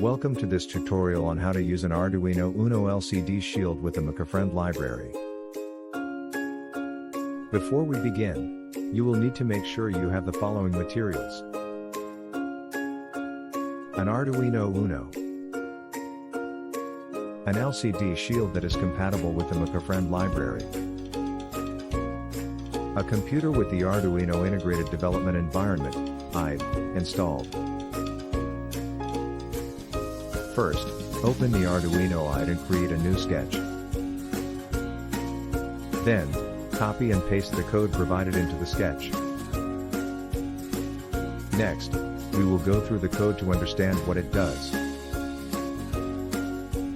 Welcome to this tutorial on how to use an Arduino Uno LCD shield with the MakerFriend library. Before we begin, you will need to make sure you have the following materials: an Arduino Uno, an LCD shield that is compatible with the MakerFriend library, a computer with the Arduino Integrated Development Environment (IDE) installed. First, open the Arduino IDE and create a new sketch. Then, copy and paste the code provided into the sketch. Next, we will go through the code to understand what it does.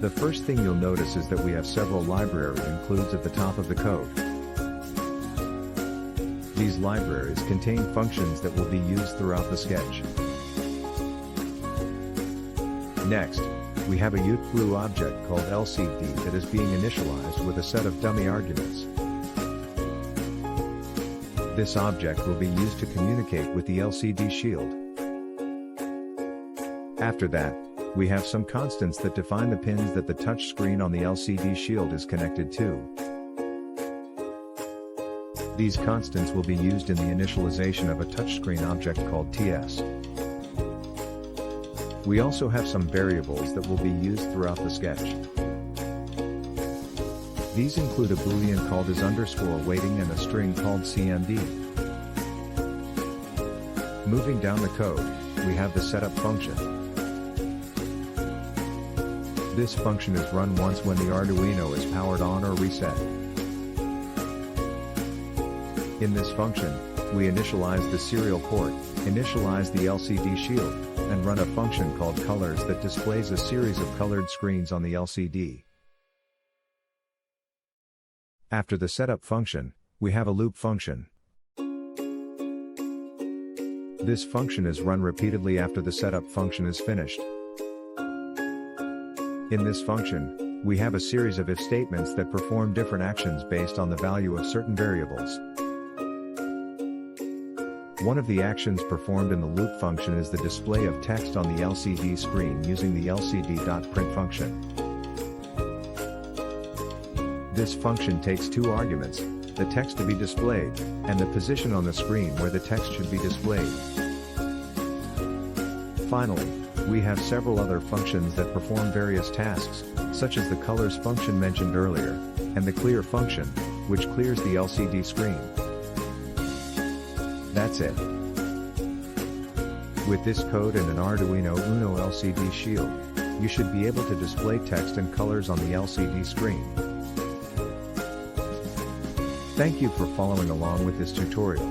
The first thing you'll notice is that we have several library includes at the top of the code. These libraries contain functions that will be used throughout the sketch. Next, we have a ep1 object called LCD that is being initialized with a set of dummy arguments. This object will be used to communicate with the LCD shield. After that, we have some constants that define the pins that the touch screen on the LCD shield is connected to. These constants will be used in the initialization of a touchscreen object called TS. We also have some variables that will be used throughout the sketch. These include a boolean called as _waiting and a string called CMD. Moving down the code, we have the setup function. This function is run once when the Arduino is powered on or reset. In this function, we initialize the serial port, initialize the LCD shield, and run a function called colors that displays a series of colored screens on the LCD. After the setup function, we have a loop function. This function is run repeatedly after the setup function is finished. In this function, we have a series of if statements that perform different actions based on the value of certain variables. One of the actions performed in the loop function is the display of text on the LCD screen using the lcd.print function. This function takes two arguments, the text to be displayed, and the position on the screen where the text should be displayed. Finally, we have several other functions that perform various tasks, such as the colors function mentioned earlier, and the clear function, which clears the LCD screen. That's it. With this code and an Arduino Uno LCD shield, you should be able to display text and colors on the LCD screen. Thank you for following along with this tutorial.